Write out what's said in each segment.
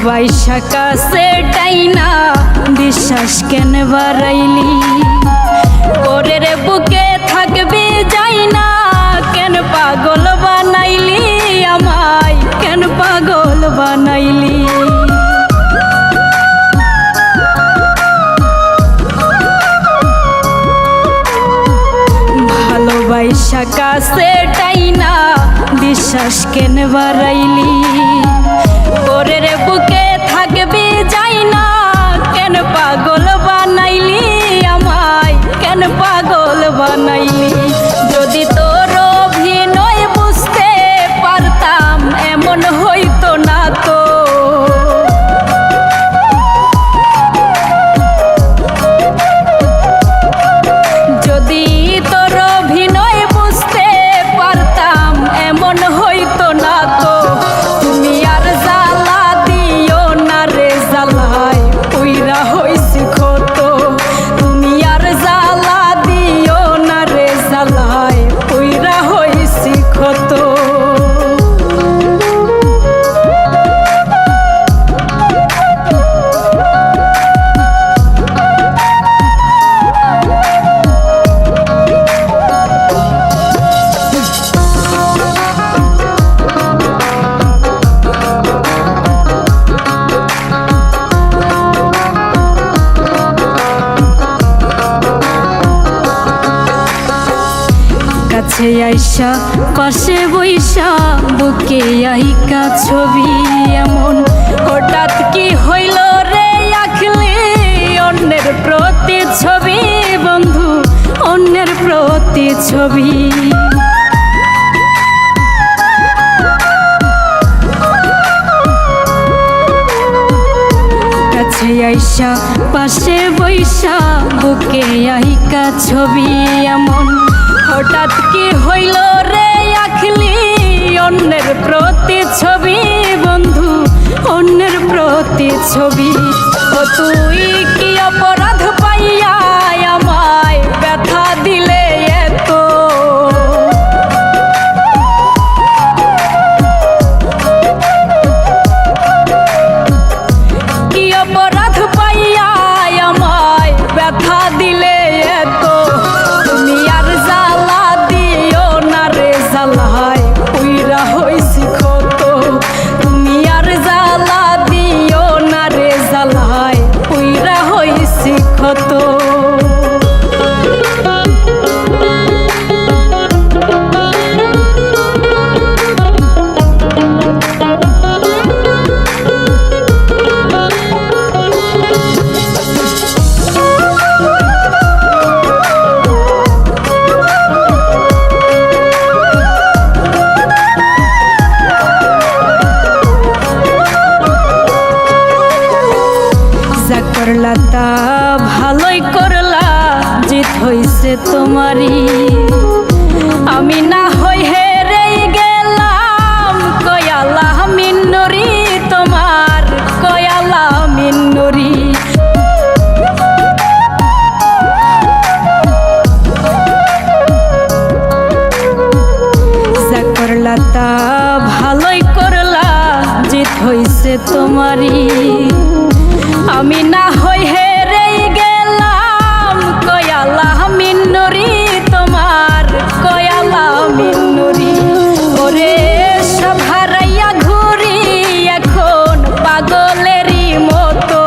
ভালোবাসা কাছে টাইনা বিশ্বাস কেন বাড়াইলি ওরের বুকে থাকবি যাই না কেন পাগল বানাইলি আমায় কেন পাগল বানাইলি ভালোবাসা কাছে টাইনা বিশ্বাস কেন বাড়াইলি ওরের বুকে থাকবি যাই না কেন পাগল বানাইলি আমায় কেন পাগল বানাইলি যদি তোর অভিনয় বুঝতে পারতাম এমন হইতো না তো যদি তোর অভিনয় বুঝতে পারতাম এমন হইতো না তো তুমি আর জ্বালা দিও না রে জ্বালায় পুইরা হইছি ক্ষত তুমি আর জ্বালা দিও না রে জ্বালায় পুইরা হইছি ক্ষত কাছে আইসা পাশে বইসা বুকে আইকা ছবি এমন হঠাৎ কি হইল রে আঁকলি অন্যের প্রতি ছবি বন্ধু অন্যের প্রতি ছবি কাছে আইসা পাশে বইসা বুকে আইকা ছবি এমন হঠাৎ কি হইল রে আঁকলি অন্যের প্রতি ছবি বন্ধু অন্যের প্রতি ছবি ও তুই কি অপরাধ পাইয়া আমায় ব্যথা দিলে এত কি অপরাধ পাইয়া আমায় ব্যথা দিলে এত তুমি আর জ্বালা দিও না রে জ্বালায় পুইরা হইছি ক্ষত তুমি আর জ্বালা দিও না রে জ্বালায় পুইরা হইছি ক্ষত করলা তা ভালোই করলা জিত হইছে তোমারই আমি না হই হেরে গেলাম কয়ালা মিন্নরি তোমার কয়ালা মিন্নরি যা করলা তা ভালোই করলা জিত হইছে তোমারই আমি না হই হেরে গেলাম কয়ালা মিন্নরি তোমার কয়ালা মিন্নরি ওরে সব হারাইয়া ঘুরি এখন পাগলেরই মতো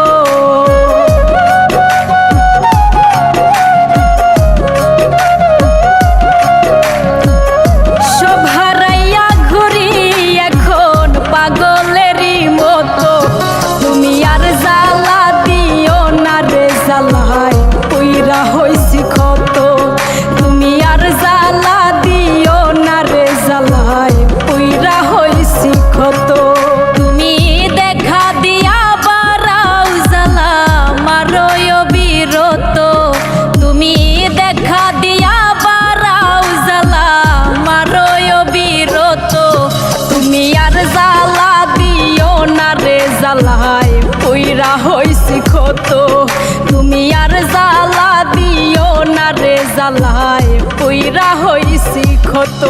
সব হারাইয়া ঘুরি এখন পাগলেরই মতো তুমি আর জ্বালা দিও না রে জ্বালায় পুইরা হইছি ক্ষত তুমি আর জ্বালা দিও না রে জ্বালায় পুইরা হইছি ক্ষত তুমি দেখা দিয়া বারাও জ্বালা মারয় বিরত তুমি দেখা দিয়া বারাও জ্বালা মারয় বিরত তুমি আর জ্বালা দিও না রে জ্বালায় পুইরা হইছি ক্ষত তুমি আর জ্বালা দিও না রে জ্বালায় পুইরা হইছি ক্ষত।